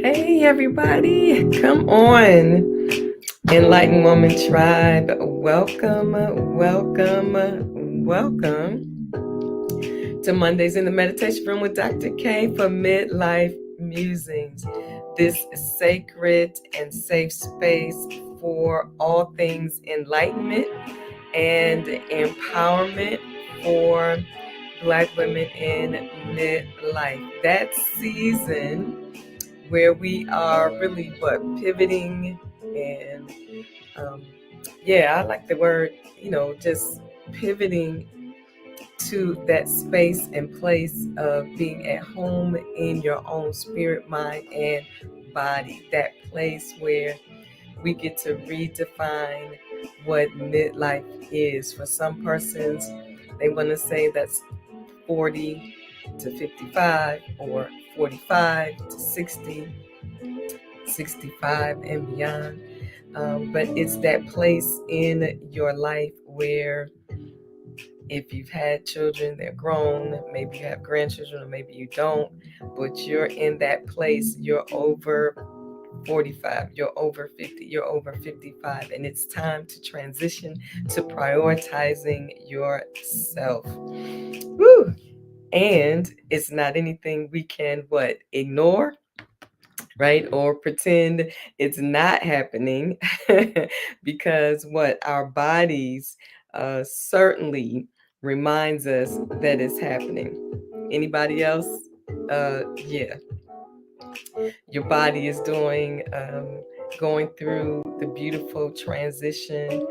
Hey, everybody, come on. Enlightened Woman Tribe, welcome, welcome to Mondays in the Meditation Room with Dr. K for Midlife Musings. This sacred and safe space for all things enlightenment and empowerment for Black women in midlife. That season where we are really pivoting and I like the word, just pivoting to that space and place of being at home in your own spirit, mind, and body. That place where we get to redefine what midlife is. For some persons, they want to say that's 40 to 55 or 45 to 60, 65 and beyond. But it's that place in your life where if you've had children, they're grown, maybe you have grandchildren or maybe you don't, but you're in that place, you're over 45, you're over 50, you're over 55, and it's time to transition to prioritizing yourself. Woo! And it's not anything we can ignore, right? Or pretend it's not happening because our bodies certainly reminds us that it's happening. Anybody else? Yeah, your body is going through the beautiful transition.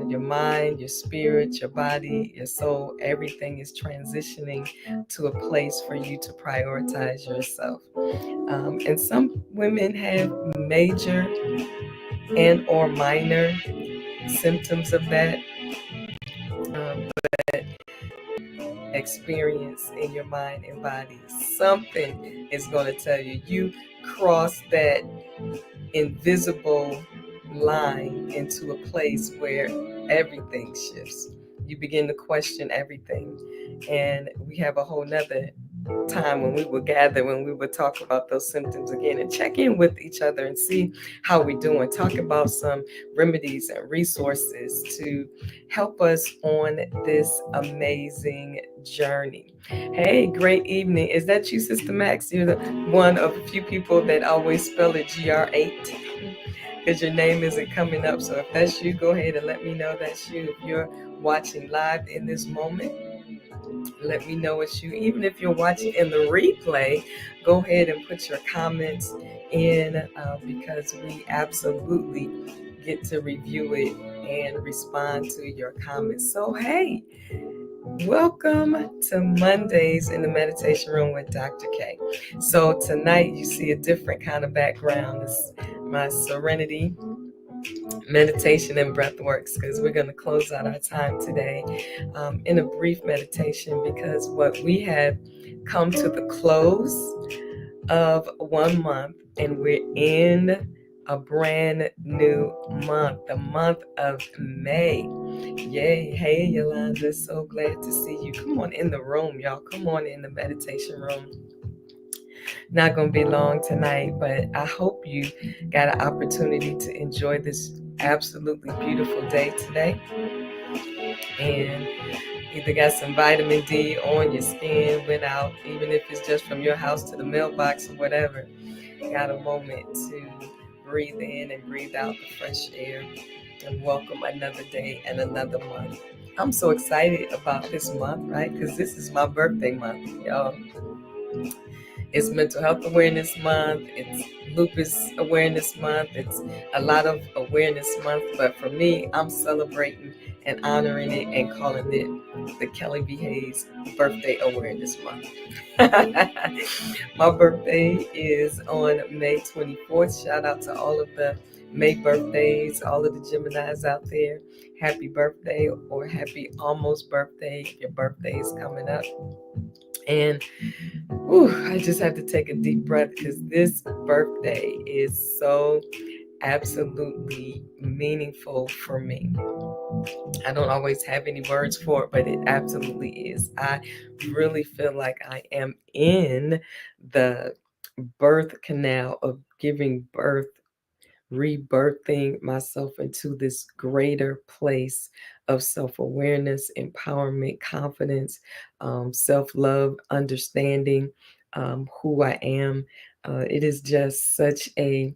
Your mind, your spirit, your body, your soul, everything is transitioning to a place for you to prioritize yourself. And some women have major and or minor symptoms of that experience in your mind and body. Something is going to tell you cross that invisible line into a place where everything shifts. You begin to question everything. And we have a whole nother time when we will gather, when we would talk about those symptoms again and check in with each other and see how we're doing. Talk about some remedies and resources to help us on this amazing journey. Hey, great evening. Is that you, Sister Max? You're the one of a few people that always spell it GR8 because your name isn't coming up. So if that's you, go ahead and let me know that's you. If you're watching live in this moment, let me know it's you. Even if you're watching in the replay, go ahead and put your comments in because we absolutely get to review it and respond to your comments. So, hey, welcome to Mondays in the Meditation Room with Dr. K. So tonight you see a different kind of background. It's my serenity meditation and breath works, because we're going to close out our time today in a brief meditation, because what we have come to the close of 1 month and we're in a brand new month, the month of May. Yay. Hey, Yolanda, so glad to see you. Come on in the room, y'all. Come on in the meditation room. Not going to be long tonight, but I hope you got an opportunity to enjoy this absolutely beautiful day today, and either got some vitamin D on your skin, went out, even if it's just from your house to the mailbox or whatever, got a moment to breathe in and breathe out the fresh air and welcome another day and another month. I'm so excited about this month, right? Because this is my birthday month, y'all. It's Mental Health Awareness Month. It's Lupus Awareness Month. It's a lot of awareness month. But for me, I'm celebrating and honoring it and calling it the Kelly B. Hayes Birthday Awareness Month. My birthday is on May 24th. Shout out to all of the May birthdays, all of the Geminis out there. Happy birthday or happy almost birthday if your birthday is coming up. And I just have to take a deep breath because this birthday is so absolutely meaningful for me. I don't always have any words for it, but it absolutely is. I really feel like I am in the birth canal of giving birth, rebirthing myself into this greater place of self awareness, empowerment, confidence, self love, understanding who I am. It is just such a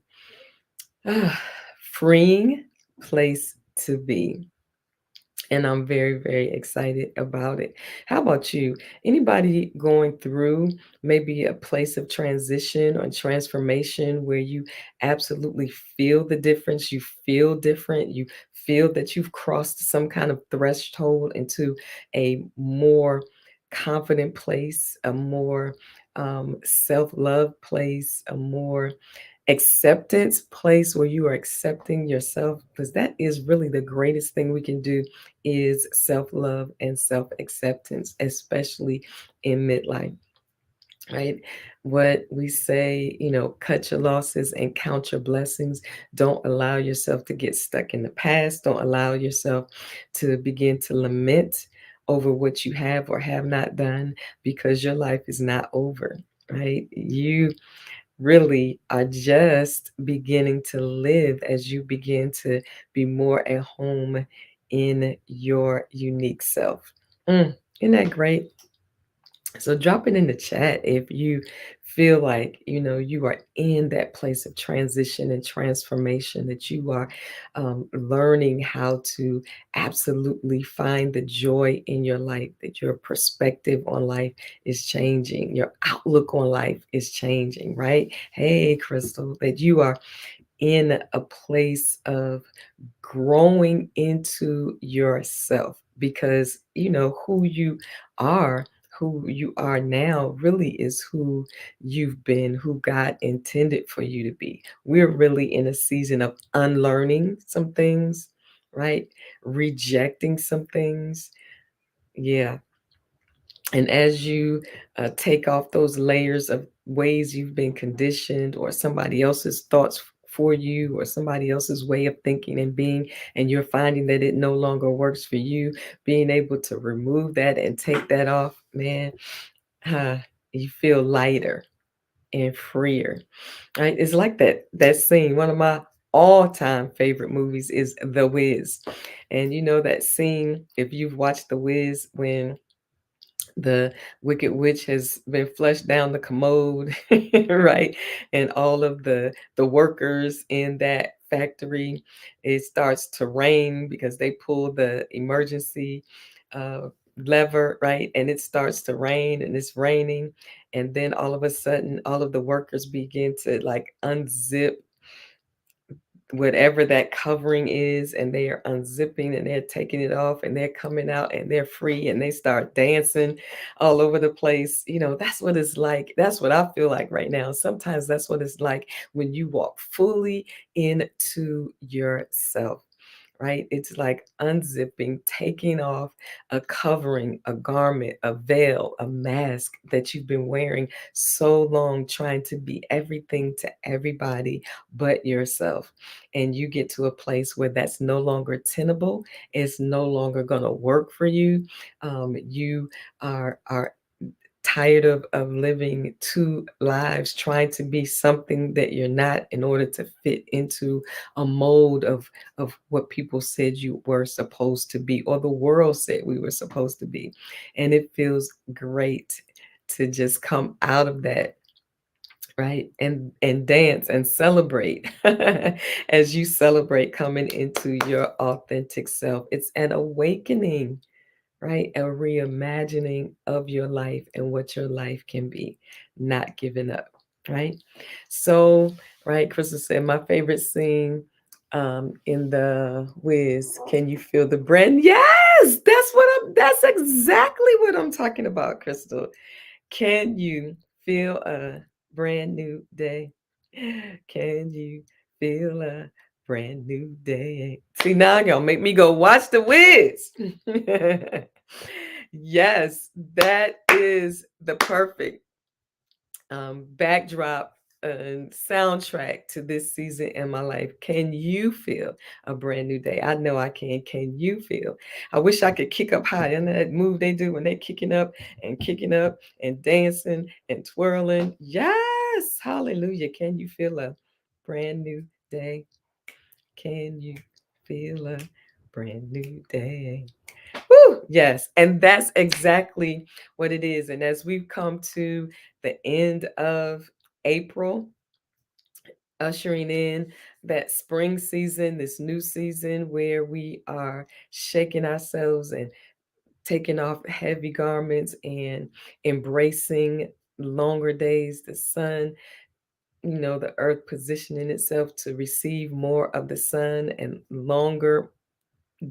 freeing place to be. And I'm very, very excited about it. How about you? Anybody going through maybe a place of transition or transformation where you absolutely feel the difference? You feel different. You feel that you've crossed some kind of threshold into a more confident place, a more self love place, a more acceptance place where you are accepting yourself, because that is really the greatest thing we can do is self-love and self-acceptance, especially in midlife, right? What we say, cut your losses and count your blessings. Don't allow yourself to get stuck in the past. Don't allow yourself to begin to lament over what you have or have not done, because your life is not over, right? You really are just beginning to live as you begin to be more at home in your unique self. Isn't that great? So drop it in the chat if you feel like you are in that place of transition and transformation, that you are learning how to absolutely find the joy in your life, that your perspective on life is changing, your outlook on life is changing, right? Hey, Crystal, that you are in a place of growing into yourself, because are who you are now really is who you've been, who God intended for you to be. We're really in a season of unlearning some things, right? Rejecting some things. Yeah, and as you take off those layers of ways you've been conditioned, or somebody else's thoughts for you, or somebody else's way of thinking and being, and you're finding that it no longer works for you, being able to remove that and take that off, man, uh, you feel lighter and freer. Right? It's like that scene. One of my all-time favorite movies is The Wiz. And you know that scene, if you've watched The Wiz, when the wicked witch has been flushed down the commode, right? And all of the workers in that factory, it starts to rain because they pull the emergency uh, lever, right? And it starts to rain, and it's raining, and then all of a sudden all of the workers begin to like unzip whatever that covering is, and they are unzipping and they're taking it off, and they're coming out and they're free, and they start dancing all over the place. That's what it's like. That's what I feel like right now. Sometimes that's what it's like when you walk fully into yourself, right? It's like unzipping, taking off a covering, a garment, a veil, a mask that you've been wearing so long, trying to be everything to everybody but yourself. And you get to a place where that's no longer tenable. It's no longer going to work for you. You are tired of living two lives, trying to be something that you're not in order to fit into a mold of what people said you were supposed to be, or the world said we were supposed to be. And it feels great to just come out of that, right? And dance and celebrate as you celebrate coming into your authentic self. It's an awakening, right? A reimagining of your life and what your life can be, not giving up, right? So, right, Crystal said, my favorite scene in The Wiz, can you feel the brand? Yes, that's exactly what I'm talking about, Crystal. Can you feel a brand new day? Can you feel a brand new day? See, now you're gonna make me go watch The Wiz. Yes, that is the perfect backdrop and soundtrack to this season in my life. Can you feel a brand new day? I know I can. Can you feel? I wish I could kick up high. And that move they do when they're kicking up and dancing and twirling. Yes, Yes, hallelujah. Can you feel a brand new day? Can you feel a brand new day? Woo! Yes, and that's exactly what it is. And as we've come to the end of April, ushering in that spring season, this new season where we are shaking ourselves and taking off heavy garments and embracing longer days, the sun, the earth positioning itself to receive more of the sun and longer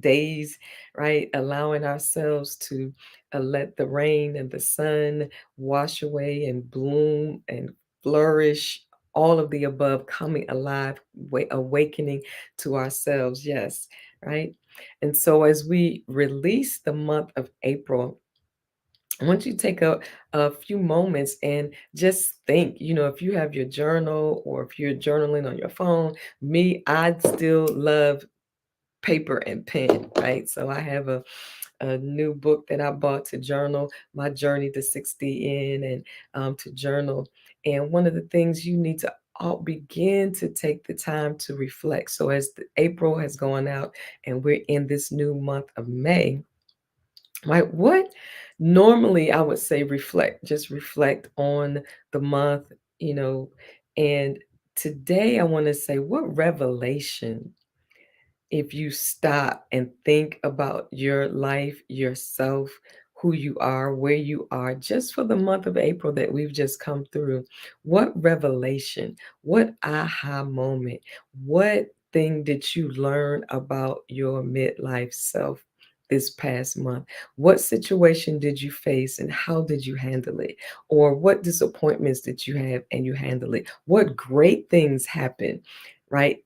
days, right? Allowing ourselves to let the rain and the sun wash away and bloom and flourish. All of the above coming alive, awakening to ourselves. Yes, right. And so, as we release the month of April, I want you to take a few moments and just think, if you have your journal or if you're journaling on your phone. Me, I still love paper and pen, right? So I have a new book that I bought to journal my journey to 60 in, and to journal. And one of the things you need to all begin to take the time to reflect. So as April has gone out and we're in this new month of May, right? What normally I would say reflect, just reflect on the month, you know, and today I want to say, what revelation, if you stop and think about your life, yourself, who you are, where you are, just for the month of April that we've just come through, what revelation, what aha moment, what thing did you learn about your midlife self this past month? What situation did you face and how did you handle it? Or what disappointments did you have and you handle it? What great things happened, right?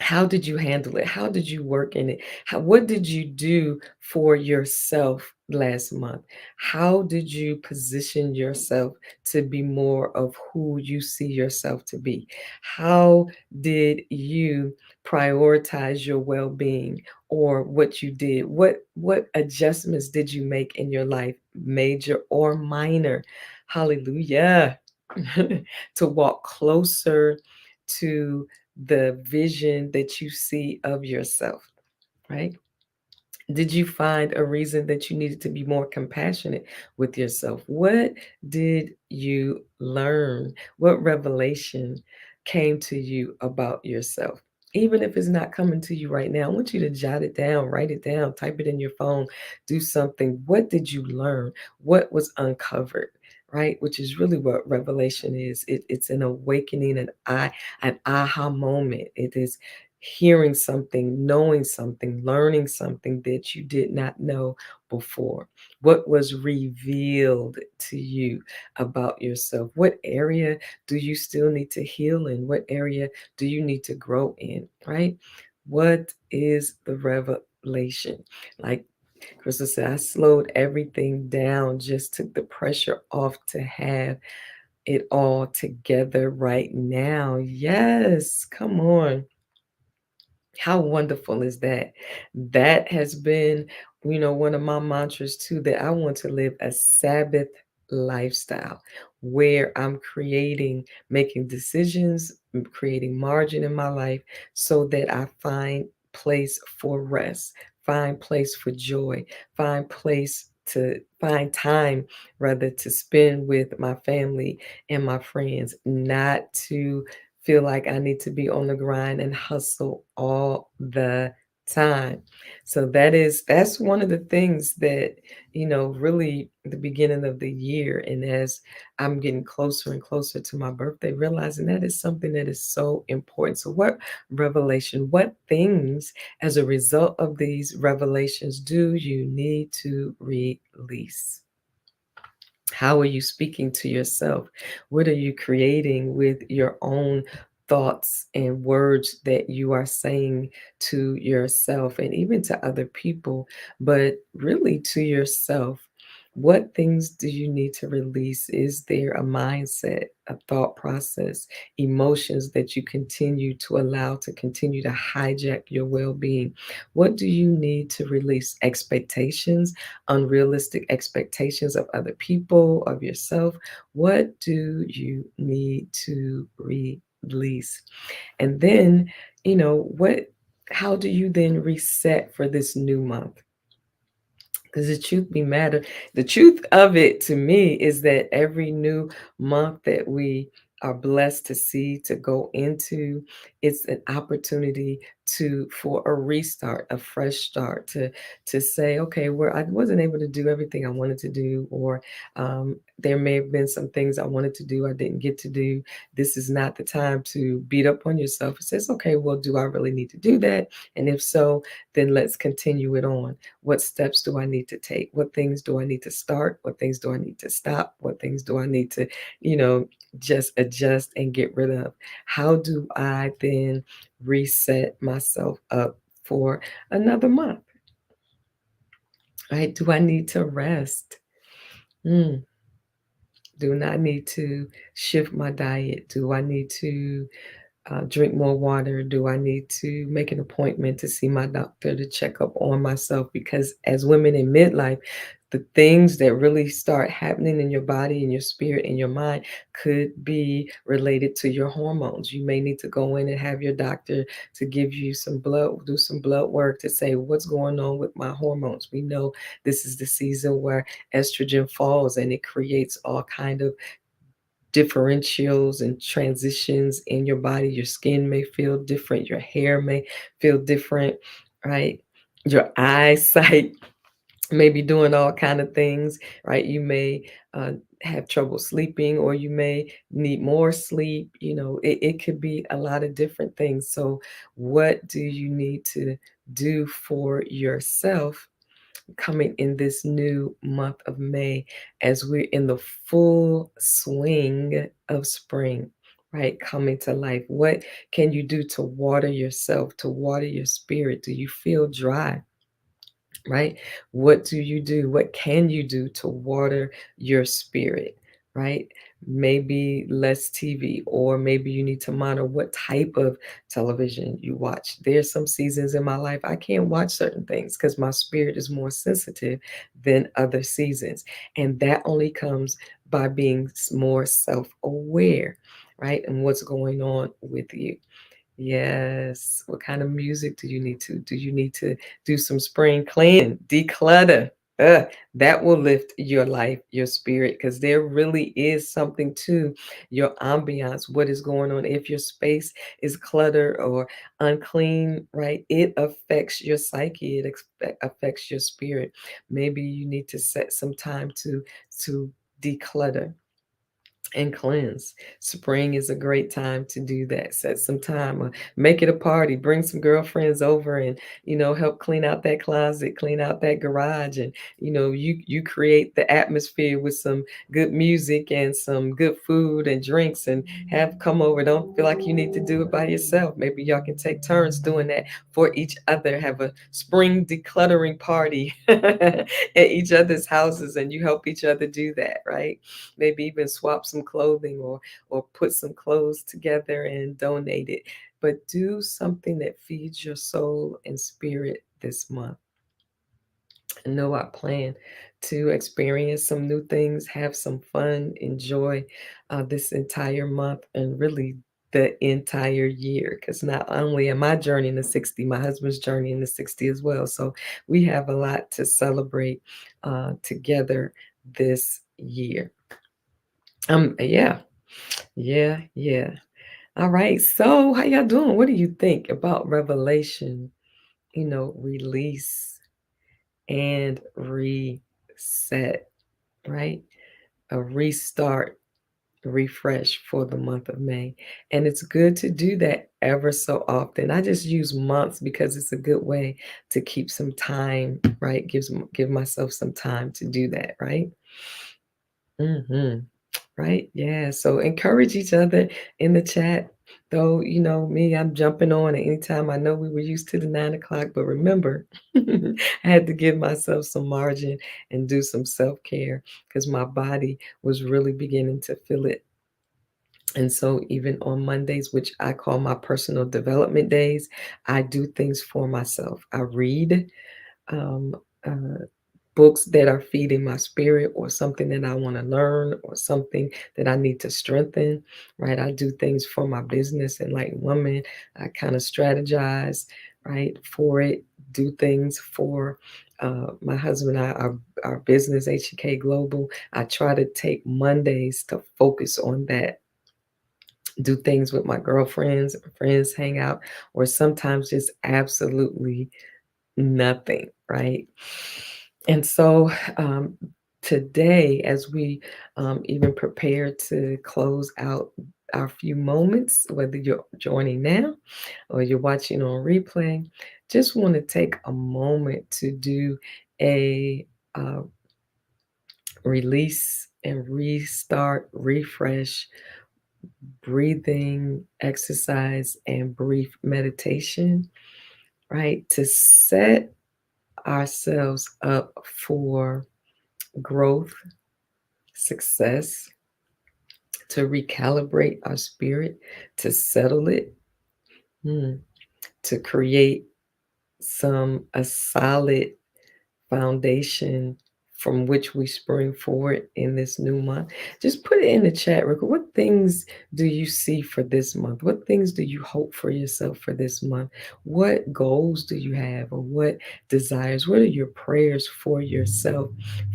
How did you handle it? How did you work in it? What did you do for yourself last month? How did you position yourself to be more of who you see yourself to be? How did you prioritize your well-being, or what you did? What adjustments did you make in your life, major or minor? Hallelujah. To walk closer to the vision that you see of yourself, right? Did you find a reason that you needed to be more compassionate with yourself? What did you learn? What revelation came to you about yourself? Even if it's not coming to you right now, I want you to jot it down, write it down, type it in your phone, do something. What did you learn? What was uncovered? Right, which is really what revelation is. It's an awakening, an aha moment. It is hearing something, knowing something, learning something that you did not know before. What was revealed to you about yourself? What area do you still need to heal in? What area do you need to grow in? Right? What is the revelation? Like Crystal said, I slowed everything down, just took the pressure off to have it all together right now. Yes, come on. How wonderful is that? That has been, one of my mantras too, that I want to live a Sabbath lifestyle where I'm making decisions, creating margin in my life so that I find place for rest, find place for joy, find time rather to spend with my family and my friends, not to feel like I need to be on the grind and hustle all the time. So that's one of the things that, really the beginning of the year, and as I'm getting closer and closer to my birthday, realizing that is something that is so important. So what revelation, what things as a result of these revelations do you need to release? How are you speaking to yourself? What are you creating with your own thoughts and words that you are saying to yourself and even to other people, but really to yourself? What things do you need to release? Is there a mindset, a thought process, emotions that you continue to allow to continue to hijack your well being? What do you need to release? Expectations, unrealistic expectations of other people, of yourself. What do you need to release? And then, how do you then reset for this new month? Because the truth be matter, the truth of it to me is that every new month that we are blessed to see to go into, it's an opportunity to for a restart, a fresh start, to say, okay, where I wasn't able to do everything I wanted to do, or there may have been some things I wanted to do I didn't get to do. This is not the time to beat up on yourself. It says, okay, well, do I really need to do that? And if so, then let's continue it on. What steps do I need to take? What things do I need to start? What things do I need to stop? What things do I need to, you know, just adjust and get rid of? How do I then reset myself up for another month? Right? Do I need to rest? Mm. Do I need to shift my diet? Do I need to drink more water? Do I need to make an appointment to see my doctor to check up on myself? Because as women in midlife, the things that really start happening in your body and your spirit and your mind could be related to your hormones. You may need to go in and have your doctor to give you some blood, do some blood work to say what's going on with my hormones. We know this is the season where estrogen falls and it creates all kind of differentials and transitions in your body. Your skin may feel different, your hair may feel different, right? Your eyesight may be doing all kind of things, right? You may uh, have trouble sleeping, or you may need more sleep. It could be a lot of different things. So what do you need to do for yourself coming in this new month of May, as we're in the full swing of spring, right? Coming to life. What can you do to water yourself, to water your spirit? Do you feel dry? Right? What do you do? What can you do to water your spirit? Right? Maybe less TV, or maybe you need to monitor what type of television you watch. There's some seasons in my life I can't watch certain things because my spirit is more sensitive than other seasons. And that only comes by being more self aware, right? And what's going on with you. Yes. What kind of music do you need to? Do you need to do some spring cleaning, declutter? That will lift your life, your spirit, because there really is something to your ambiance, what is going on. If your space is cluttered or unclean, right, it affects your psyche, it affects your spirit. Maybe you need to set some time to declutter and cleanse. Spring is a great time to do that. Set some time, make it a party, bring some girlfriends over, and help clean out that closet, clean out that garage, and you create the atmosphere with some good music and some good food and drinks, and have come over. Don't feel like you need to do it by yourself. Maybe y'all can take turns doing that for each other. Have a spring decluttering party at each other's houses, and you help each other do that, right? Maybe even swap some clothing, or put some clothes together and donate it. But do something that feeds your soul and spirit this month. I know I plan to experience some new things, have some fun, enjoy this entire month, and really the entire year. Because not only am I journeying the 60, my husband's journeying the 60 as well. So we have a lot to celebrate together this year. Yeah, yeah. All right. So, how y'all doing? What do you think about revelation? Release and reset, right? A restart, refresh for the month of May. And it's good to do that ever so often. I just use months because it's a good way to keep some time, right? Give myself some time to do that, right? Mhm. Right? Yeah. So encourage each other in the chat. Though, me, I'm jumping on at any time. I know we were used to the 9 o'clock, but remember, I had to give myself some margin and do some self care because my body was really beginning to feel it. And so, even on Mondays, which I call my personal development days, I do things for myself. I read. Um, uh, Books that are feeding my spirit or something that I want to learn or something that I need to strengthen, right? I do things for my business and like woman, I kind of strategize, right, for it, do things for my husband and I, our business, HEK Global. I try to take Mondays to focus on that, do things with my girlfriends, friends, hang out, or sometimes just absolutely nothing, right? And so today, as we even prepare to close out our few moments, whether you're joining now or you're watching on replay, just want to take a moment to do a uh, release and restart, refresh, breathing exercise, and brief meditation, right? To set ourselves up for growth, success, to recalibrate our spirit, to settle it, hmm, to create a solid foundation from which we spring forward in this new month. Just put it in the chat, Rick. What things do you see for this month? What things do you hope for yourself for this month? What goals do you have, or what desires? What are your prayers for yourself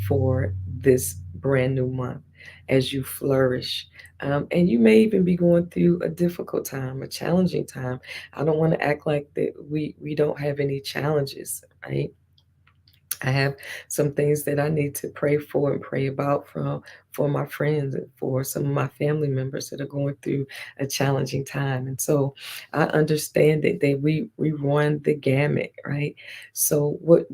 for this brand new month as you flourish? And you may even be going through a difficult time, a challenging time. I don't want to act like that we don't have any challenges, right? I have some things that I need to pray for and pray about for my friends and for some of my family members that are going through a challenging time. And so I understand that we run the gamut, right? So what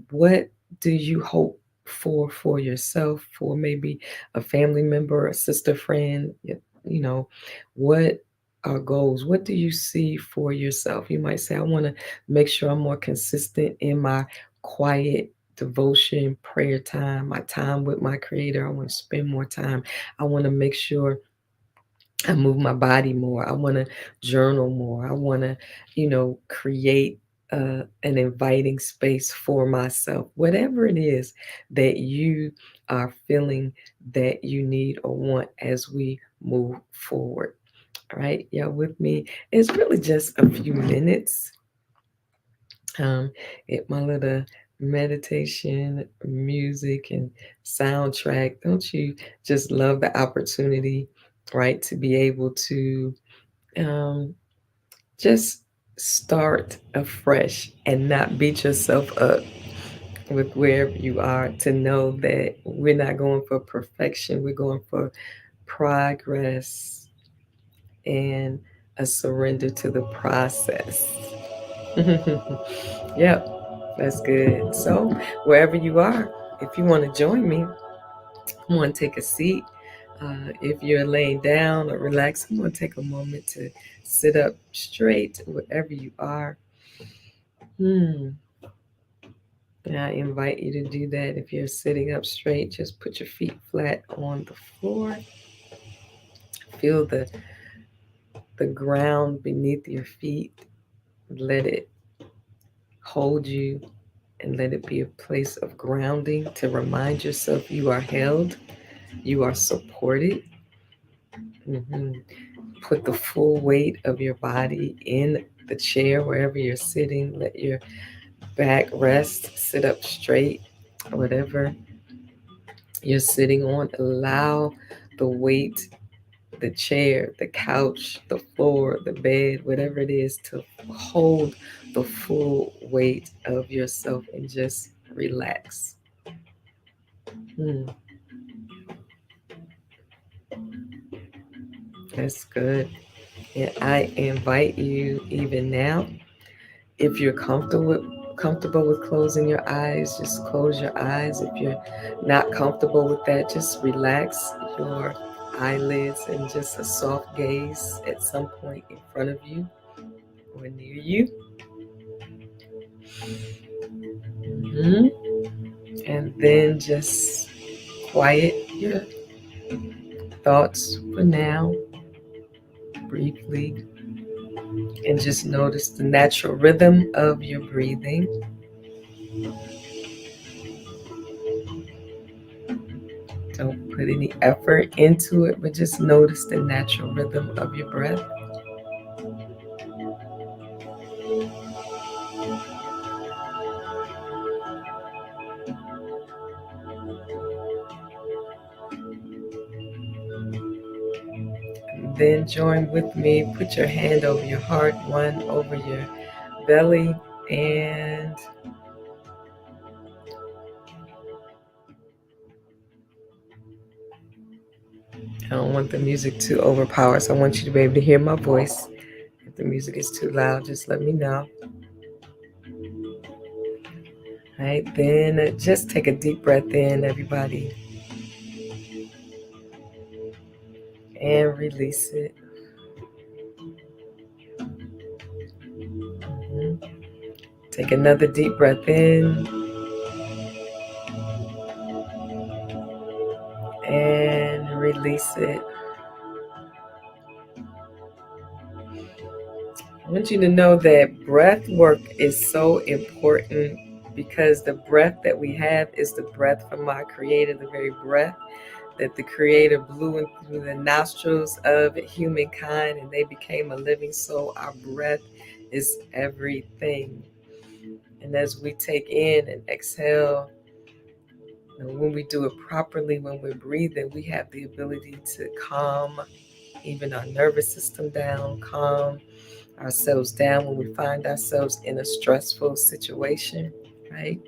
do you hope for yourself, for maybe a family member, a sister, friend, you know, what are goals? What do you see for yourself? You might say, I want to make sure I'm more consistent in my quiet devotion, prayer time, my time with my creator. I want to spend more time. I want to make sure I move my body more. I want to journal more. I want to, create an inviting space for myself. Whatever it is that you are feeling that you need or want as we move forward. All right, y'all with me? It's really just a few minutes. Get my little meditation music and soundtrack. Don't you just love the opportunity, right, to be able to um, just start afresh and not beat yourself up with wherever you are, to know that we're not going for perfection, we're going for progress and a surrender to the process. Yep, that's good. So, wherever you are, if you want to join me, come on, take a seat. If you're laying down or relaxed, come on, take a moment to sit up straight wherever you are. Hmm. And I invite you to do that. If you're sitting up straight, just put your feet flat on the floor. Feel the ground beneath your feet. Let it hold you and let it be a place of grounding to remind yourself you are held, you are supported. Mhm. Put the full weight of your body in the chair wherever you're sitting. Let your back rest, sit up straight, whatever you're sitting on. Allow the weight, the chair, the couch, the floor, the bed, whatever it is, to hold the full weight of yourself and just relax. Hmm, that's good. And I invite you even now, if you're comfortable with closing your eyes, just close your eyes. If you're not comfortable with that, just relax your eyelids and just a soft gaze at some point in front of you or near you. Hmm. And then just quiet your thoughts for now, briefly, and just notice the natural rhythm of your breathing. Don't put any effort into it, but just notice the natural rhythm of your breath. And then join with me. Put your hand over your heart, one over your belly, and I don't want the music to overpower, so I want you to be able to hear my voice. If the music is too loud, just let me know. All right, then just take a deep breath in, everybody, and release it. Mhm. Take another deep breath in and release it. I want you to know that breath work is so important because the breath that we have is the breath from our Creator, the very breath that the Creator blew in through the nostrils of humankind and they became a living soul. Our breath is everything. And as we take in and exhale, when we do it properly, when we're breathing, we have the ability to calm even our nervous system down, calm ourselves down when we find ourselves in a stressful situation, right?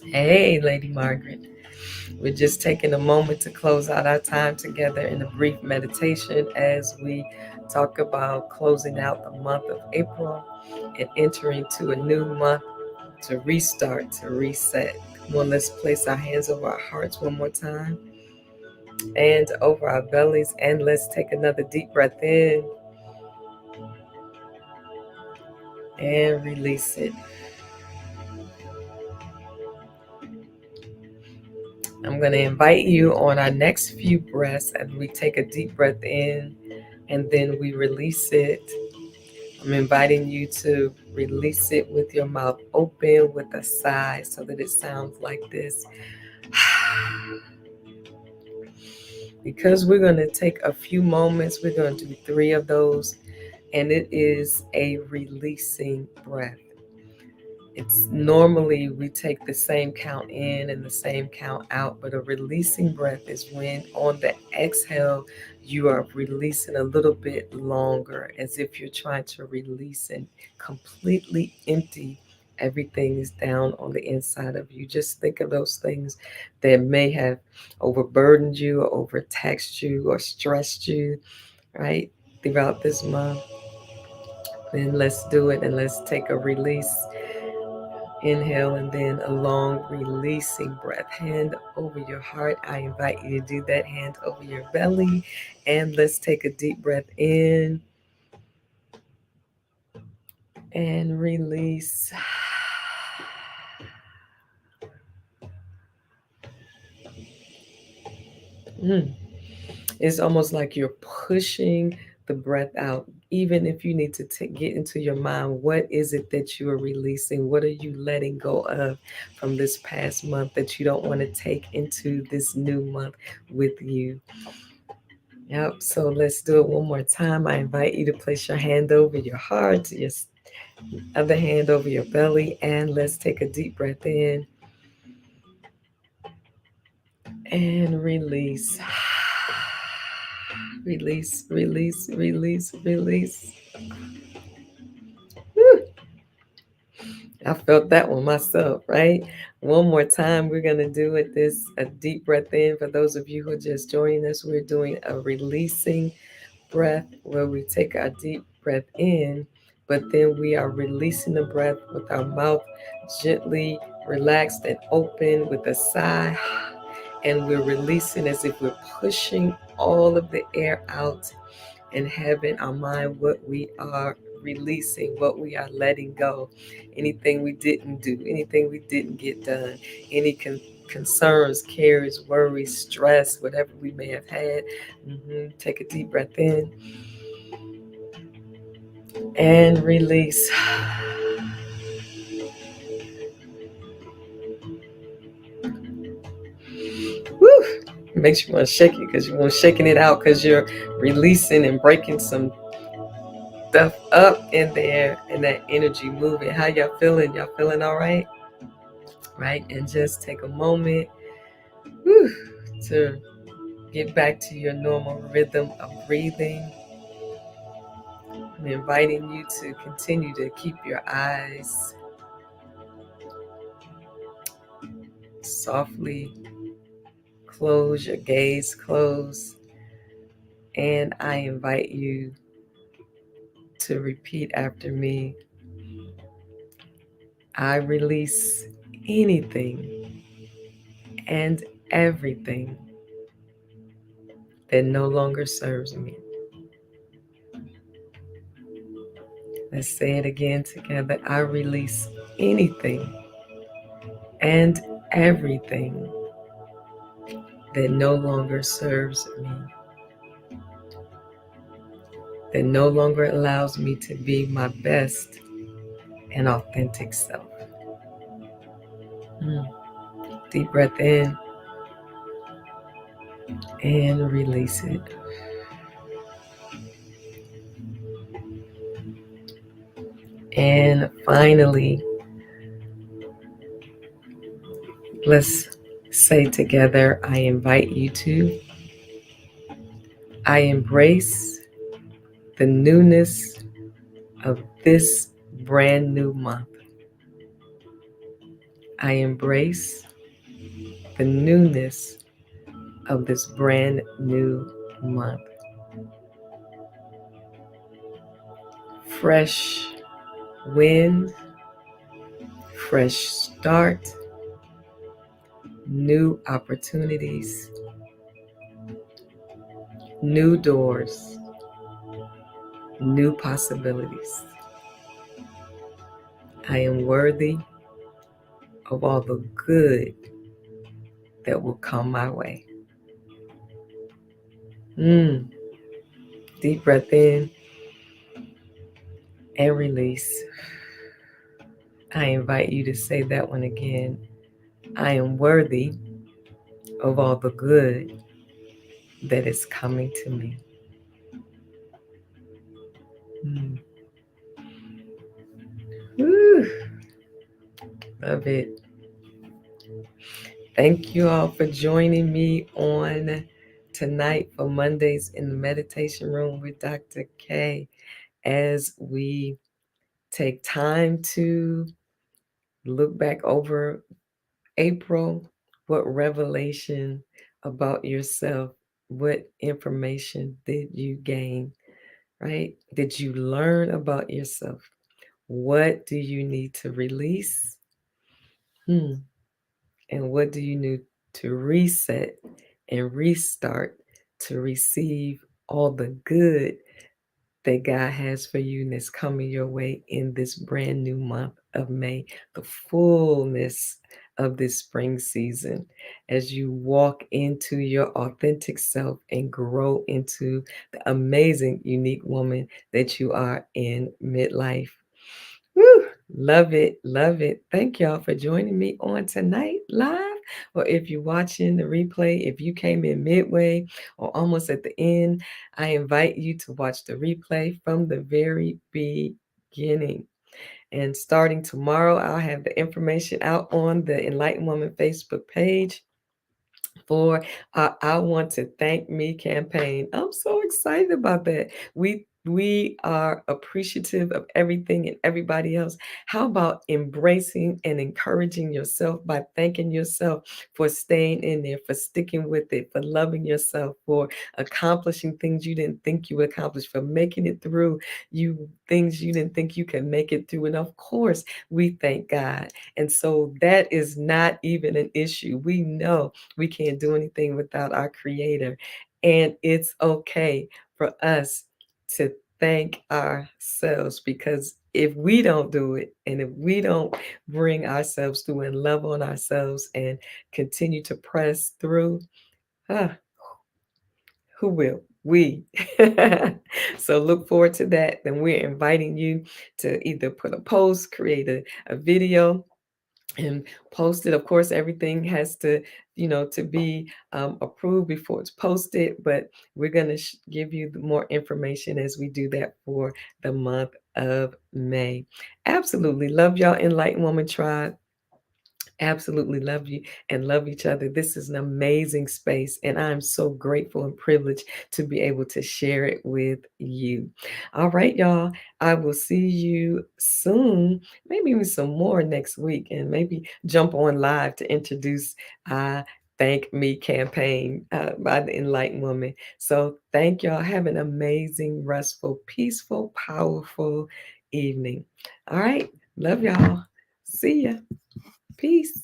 Hey, Lady Margaret. We're just taking a moment to close out our time together in a brief meditation as we talk about closing out the month of April and entering to a new month to restart, to reset. Come on, let's place our hands over our hearts one more time and over our bellies, and let's take another deep breath in and release it. I'm going to invite you on our next few breaths as we take a deep breath in and then we release it. I'm inviting you to release it with your mouth open with a sigh so that it sounds like this. Because we're going to take a few moments, we're going to do 3 of those, and it is a releasing breath. It's normally we take the same count in and the same count out, but a releasing breath is when on the exhale, you are releasing a little bit longer as if you're trying to release and completely empty everything is down on the inside of you. Just think of those things that may have overburdened you or overtaxed you or stressed you, right? Throughout this month. Then let's do it and let's take a release. Inhale and then a long releasing breath. Hand over your heart. I invite you to do that. Hand over your belly. And let's take a deep breath in and release. It's almost like you're pushing the breath out. Even if you need to get into your mind, what is it that you are releasing? What are you letting go of from this past month that you don't want to take into this new month with you? Yep, so let's do it one more time. I invite you to place your hand over your heart, your other hand over your belly, and let's take a deep breath in and release. Release, release, release, release. Whew. I felt that one myself, right? One more time, we're going to do it. This a deep breath in. For those of you who are just joining us, we're doing a releasing breath where we take our deep breath in, but then we are releasing the breath with our mouth gently relaxed and open with a sigh. and we're releasing as if we're pushing all of the air out and having our mind what we are releasing, what we are letting go, anything we didn't do, anything we didn't get done, any concerns, cares, worries, stress, whatever we may have had. Take a deep breath in and release. Woo! It makes you want to shake it because you want shaking it out because you're releasing and breaking some stuff up in there and that energy moving. How y'all feeling? Y'all feeling all right? Right? And just take a moment to get back to your normal rhythm of breathing. I'm inviting you to continue to keep your eyes softly closed, your gaze closed, and I invite you to repeat after me. I release anything and everything that no longer serves me. Let's say it again together. I release anything and everything that no longer serves me, that no longer allows me to be my best and authentic self. Deep breath in and release it. And finally, let's say together, I invite you to, I embrace the newness of this brand new month. I embrace the newness of this brand new month. Fresh wind, fresh start, new opportunities, new doors, new possibilities. I am worthy of all the good that will come my way. Deep breath in and release. I invite you to say that one again. I am worthy of all the good that is coming to me. Woo. Love it. Thank you all for joining me on tonight for Mondays in the Meditation Room with Dr. K, as we take time to look back over April. What revelation about yourself, what information did you gain, right? Did you learn about yourself? What do you need to release? And what do you need to reset and restart to receive all the good that God has for you and that's coming your way in this brand new month of May, the fullness of this spring season, as you walk into your authentic self and grow into the amazing, unique woman that you are in midlife. Woo! Love it. Love it. Thank y'all for joining me on tonight live. Or if you're watching the replay, if you came in midway or almost at the end, I invite you to watch the replay from the very beginning. And starting tomorrow, I'll have the information out on the Enlightened Woman Facebook page for I Want to Thank Me campaign. I'm so excited about that. We we are appreciative of everything and everybody else. How about embracing and encouraging yourself by thanking yourself for staying in there, for sticking with it, for loving yourself, for accomplishing things you didn't think you would accomplish, for making it through you things you didn't think you could make it through. And of course, we thank God. And so that is not even an issue. We know we can't do anything without our creator. And it's okay for us to thank ourselves, because if we don't do it and if we don't bring ourselves through and love on ourselves and continue to press through, ah, who will? We. So look forward to that. Then we're inviting you to either put a post, create a video, and post it. Of course, everything has to, to be approved before it's posted, but we're going to give you more information as we do that for the month of May. Absolutely love y'all, Enlightened Woman Tribe. Absolutely love you and love each other. This is an amazing space, and I'm so grateful and privileged to be able to share it with you. All right, y'all. I will see you soon, maybe even some more next week, and maybe jump on live to introduce Thank Me campaign by the Enlightened Woman. So, thank y'all. Have an amazing, restful, peaceful, powerful evening. All right. Love y'all. See ya. Peace.